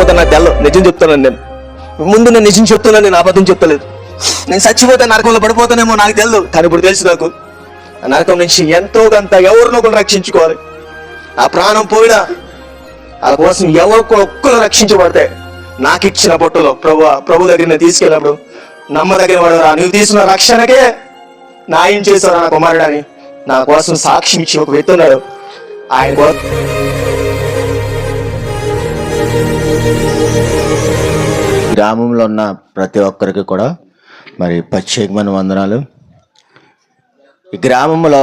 పడిపోతాను నాకు తెల్ల, నిజం చెప్తున్నాను నేను. ముందు నేను నిజం చెప్తున్నాను, నేను అబద్ధం చెప్తలేదు. నేను చచ్చిపోతే నరకంలో పడిపోతానేమో నాకు తెలియదు, కానీ ఇప్పుడు తెలుసు నాకు ఆ నరకం నుంచి ఎంతో కొంత ఎవరినో కూడా రక్షించుకోవాలి. ఆ ప్రాణం పోయినా ఆ కోసం ఎవరికో ఒక్కరు రక్షించబడతాయి. నాకు ఇచ్చిన పొట్టులో ప్రభు దగ్గర నేను తీసుకెళ్ళినప్పుడు నమ్మదగిన వాడు, నువ్వు తీసుకున్న రక్షణకే న్యాయం చేశాడు నా కుమారుడు అని నా కోసం సాక్ష్యం ఇచ్చి ఒక వ్యక్తి ఉన్నాడు. ఆయన గ్రామంలో ఉన్న ప్రతి ఒక్కరికి కూడా మరి ప్రత్యేకమైన వందనాలు. ఈ గ్రామంలో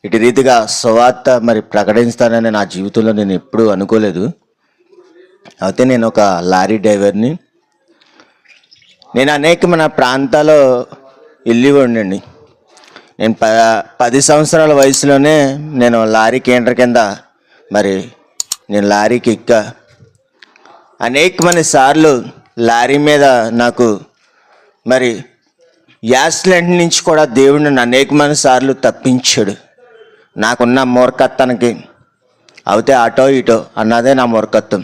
ఇటు రీతిగా సువార్త మరి ప్రకటిస్తానని నా జీవితంలో నేను ఎప్పుడూ అనుకోలేదు. అయితే నేను ఒక లారీ డ్రైవర్ని. నేను అనేకమైన ప్రాంతాల్లో వెళ్ళి ఉండండి. నేను 10 సంవత్సరాల వయసులోనే నేను లారీ కేంద్ర కింద మరి నేను లారీకి ఎక్కా. అనేకమైన సార్లు లారీ మీద నాకు మరి యాక్సిడెంట్ నుంచి కూడా దేవుడు నన్ను అనేకమైన సార్లు తప్పించాడు. నాకున్న మూర్ఖత్వానికి అయితే అటో ఇటో అన్నదే నా మూర్ఖత్వం.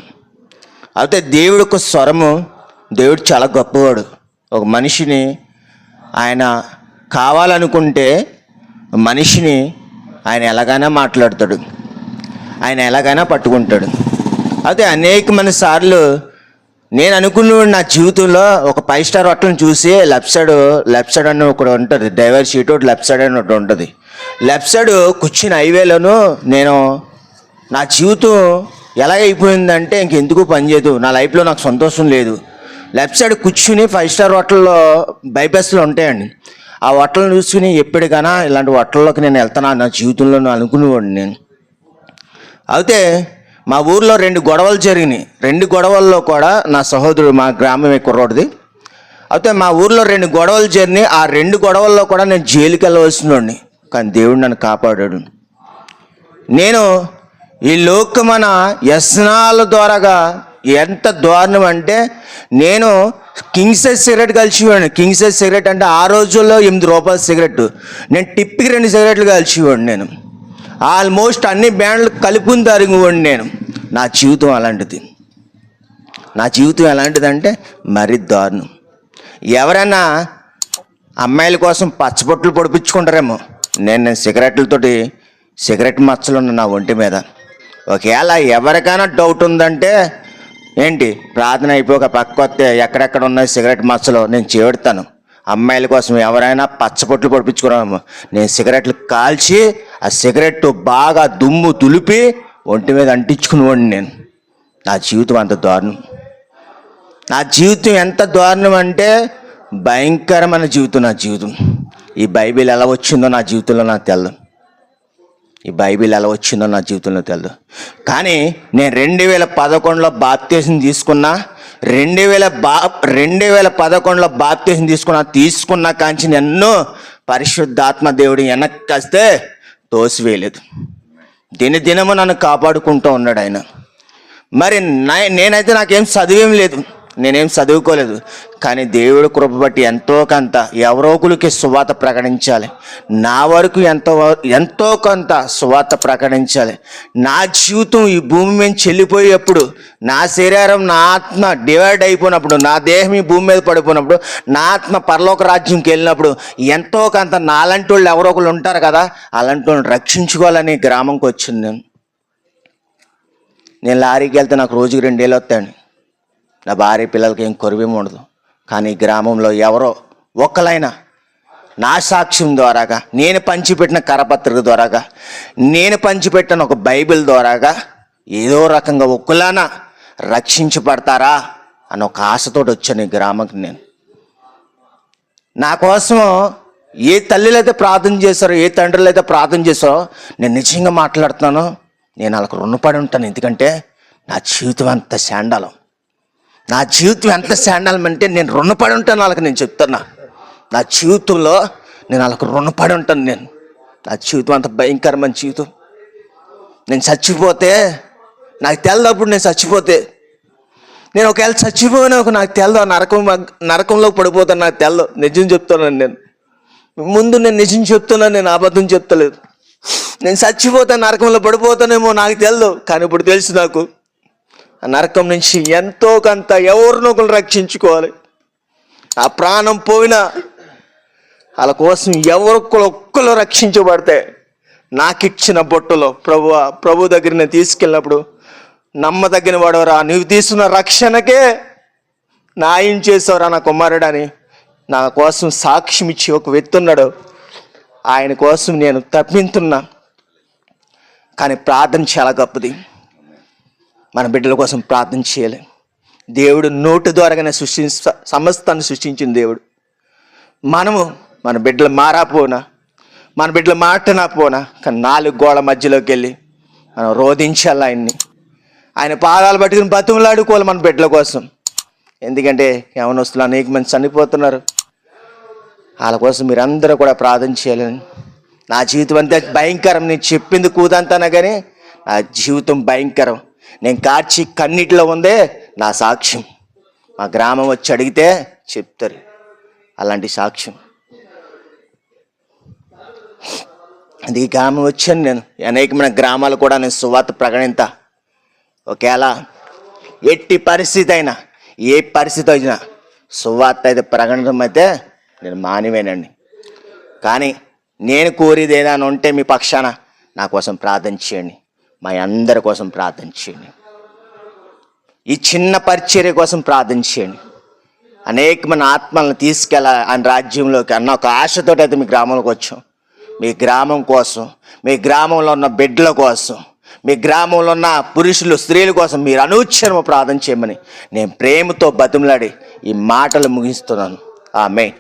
అయితే దేవుడికి స్వరము, దేవుడు చాలా గొప్పవాడు. ఒక మనిషిని ఆయన కావాలనుకుంటే మనిషిని ఆయన ఎలాగైనా మాట్లాడతాడు, ఆయన ఎలాగైనా పట్టుకుంటాడు. అయితే అనేకమైన సార్లు నేను అనుకున్నాడు నా జీవితంలో ఒక 5 స్టార్ హోటల్ని చూసి లెఫ్ట్ సైడ్ అని ఒకటి ఉంటుంది, డ్రైవర్ సీట్ ఒకటి లెఫ్ట్ సైడ్ అని ఒకటి ఉంటుంది. లెఫ్ట్ సైడ్ కూర్చుని హైవేలోను నేను నా జీవితం ఎలాగైపోయిందంటే ఇంకెందుకు పనిచేయదు, నా లైఫ్లో నాకు సంతోషం లేదు. లెఫ్ట్ సైడ్ కూర్చుని 5 స్టార్ హోటల్లో బైపాస్లో ఉంటాయండి. ఆ హోటల్ని చూసుకుని ఎప్పటికైనా ఇలాంటి హోటల్లోకి నేను వెళ్తాను నా జీవితంలో అనుకునేవాడిని నేను. అయితే మా ఊర్లో 2 గొడవలు జరిగినాయి. 2 గొడవల్లో కూడా నా సహోదరుడు, మా గ్రామమే కుర్రోడిది. అయితే మా ఊర్లో 2 గొడవలు జరిగినాయి. ఆ 2 గొడవల్లో కూడా నేను జైలుకి వెళ్ళవలసినోడిని, కానీ దేవుడు నన్ను కాపాడాడు. నేను ఈ లోకమైన వ్యసనాల ద్వారాగా ఎంత దారుణం అంటే, నేను కింగ్ సైజ్ సిగరెట్ కలిసివాడిని. కింగ్ సైజ్ సిగరెట్ అంటే ఆ రోజుల్లో 8 రూపాయల సిగరెట్. నేను టిప్కి 2 సిగరెట్లు కలిసివాడిని. నేను ఆల్మోస్ట్ అన్ని బ్యాండ్లు కలుపుకుని తరిగివ్వండి. నేను నా జీవితం అలాంటిది. నా జీవితం ఎలాంటిదంటే మరీ దారుణం. ఎవరైనా అమ్మాయిల కోసం పచ్చబొట్లు పొడిపించుకుంటారేమో, నేను సిగరెట్లతోటి సిగరెట్ మచ్చలు ఉన్న నా ఒంటి మీద. ఒకవేళ ఎవరికైనా డౌట్ ఉందంటే ఏంటి, ప్రార్థన అయిపోక పక్క వస్తే ఎక్కడెక్కడ ఉన్నాయి సిగరెట్ మచ్చలు నేను చేడుతాను. అమ్మాయిల కోసం ఎవరైనా పచ్చబొట్లు పొడిపించుకున్నాము, నేను సిగరెట్లు కాల్చి ఆ సిగరెట్ బాగా దుమ్ము దులిపి ఒంటి మీద అంటించుకునేవాడిని నేను. నా జీవితం అంత దారుణం. నా జీవితం ఎంత దారుణం అంటే భయంకరమైన జీవితం నా జీవితం. ఈ బైబిల్ ఎలా వచ్చిందో నా జీవితంలో నాకు తెలియదు. ఈ బైబిల్ ఎలా వచ్చిందో నా జీవితంలో తెలియదు. కానీ నేను 2011లో బాప్తిసం తీసుకున్నా. 2011లో బాప్తిసం తీసుకున్నా కాంచి నన్ను పరిశుద్ధాత్మ దేవుడు వెనక్కి వస్తే తోసివేయలేదు. దినదినము నన్ను కాపాడుకుంటూ ఉన్నాడు ఆయన. మరి నేనైతే నాకేం చదివేం లేదు, నేనేం చదువుకోలేదు. కానీ దేవుడు కృప బట్టి ఎంతో కొంత ఎవరో ఒకరికి సువార్త ప్రకటించాలి. నా వరకు ఎంతో కొంత సువార్త ప్రకటించాలి. నా జీవితం ఈ భూమి మీద చెల్లిపోయేప్పుడు, నా శరీరం నా ఆత్మ డివైడ్ అయిపోయినప్పుడు, నా దేహం ఈ భూమి మీద పడిపోయినప్పుడు, నా ఆత్మ పరలోక రాజ్యంకి వెళ్ళినప్పుడు ఎంతో కొంత నాలాంటి వాళ్ళు ఎవరో ఒకరు ఉంటారు కదా, అలాంటి వాళ్ళని రక్షించుకోవాలని గ్రామంకి వచ్చింది. నేను లారీకి వెళ్తే నాకు రోజుకి 2 వేలు వస్తాయండి. నా భార్య పిల్లలకి ఏం కొరివేమి ఉండదు. కానీ గ్రామంలో ఎవరో ఒక్కలైనా నా సాక్ష్యం ద్వారాగా, నేను పంచిపెట్టిన కరపత్రిక ద్వారాగా, నేను పంచిపెట్టిన ఒక బైబిల్ ద్వారాగా ఏదో రకంగా ఒక్కలానా రక్షించబడతారా అని ఒక ఆశతోటి వచ్చాను ఈ గ్రామంకి. నేను నా కోసం ఏ తల్లిలు అయితే ప్రార్థన చేశారో, ఏ తండ్రులు అయితే ప్రార్థన చేశారో, నేను నిజంగా మాట్లాడుతున్నాను. నేను వాళ్ళకు రుణపడి ఉంటాను. ఎందుకంటే నా జీవితం అంత శాండాలం. నా జీవితం ఎంత శాండాలం అంటే నేను రుణపడి ఉంటాను వాళ్ళకి. నేను చెప్తున్నా, నా జీవితంలో నేను వాళ్ళకు రుణపడి ఉంటాను. నా జీవితం అంత భయంకరమైన జీవితం. నేను చచ్చిపోతే నాకు తెల్లప్పుడు, నేను చచ్చిపోతే నేను ఒకవేళ చచ్చిపోయినా నాకు తెల్లదు, నరకంలో పడిపోతాను. నాకు తెల్లదు, నిజం చెప్తున్నాను నేను. ముందు నేను నిజం చెప్తున్నాను, నేను అబద్ధం చెప్తలేదు. నేను చచ్చిపోతే నరకంలో పడిపోతానేమో నాకు తెల్లదు, కానీ ఇప్పుడు తెలుసు నాకు ఆ నరకం నుంచి ఎంతో కొంత ఎవరినో ఒకరు రక్షించుకోవాలి. ఆ ప్రాణం పోయినా వాళ్ళ కోసం ఒక్కరు రక్షించబడితే నాకిచ్చిన బొట్టులో ప్రభు దగ్గర నేను తీసుకెళ్ళినప్పుడు నమ్మదగిన వాడవరా, నువ్వు తీసుకున్న రక్షణకే న్యాయం చేసావురా నా కుమారుడని నా కోసం సాక్ష్యం ఇచ్చి ఒక వ్యక్తి ఉన్నాడు. ఆయన కోసం నేను తప్పింతున్నా. కానీ ప్రార్థన చాలా గొప్పది. మన బిడ్డల కోసం ప్రార్థన చేయాలి. దేవుడు నోటి ద్వారాగానే సమస్తాన్ని సృష్టించిన దేవుడు. మనము మన బిడ్డలు మారాపోనా, మన బిడ్డలు మాటనా పోనా, కానీ 4 గోడల మధ్యలోకి వెళ్ళి మనం రోధించాలి ఆయన్ని. ఆయన పాదాలు పట్టుకుని బతుములాడుకోవాలి మన బిడ్డల కోసం. ఎందుకంటే యవనస్తులు అనేక మంది చనిపోతున్నారు. వాళ్ళ కోసం మీరందరూ కూడా ప్రార్థన చేయాలని. నా జీవితం అంతా భయంకరం, నేను చెప్పింది కూదంతానా కానీ నా జీవితం భయంకరం. నేను కార్చి కన్నీటిలో ఉందే నా సాక్ష్యం. మా గ్రామం వచ్చి అడిగితే చెప్తారు అలాంటి సాక్ష్యం. అది ఈ గ్రామం వచ్చాను నేను. అనేకమైన గ్రామాలు కూడా నేను సువార్త ప్రకటింతా. ఒకవేళ ఎట్టి పరిస్థితి అయినా, ఏ పరిస్థితి అయినా సువార్త అయితే ప్రకటన అయితే నేను మానివేనండి. కానీ నేను కోరేది ఏదైనా ఉంటే మీ పక్షాన నా కోసం ప్రార్థన చేయండి, మా అందరి కోసం ప్రార్థన చేయండి. ఈ చిన్న పరిచర్య కోసం ప్రార్థన చేయండి. అనేకమైన ఆత్మలను తీసుకెళ్ళాలి ఆయన రాజ్యంలోకి అన్న ఒక ఆశతో అయితే మీ గ్రామంలోకి వచ్చాం. మీ గ్రామం కోసం, మీ గ్రామంలో ఉన్న బిడ్డల కోసం, మీ గ్రామంలో ఉన్న పురుషులు స్త్రీల కోసం మీరు అనుక్షణము ప్రార్థన చేయమని నేను ప్రేమతో బతిమలాడి ఈ మాటలు ముగిస్తున్నాను. ఆమేన్.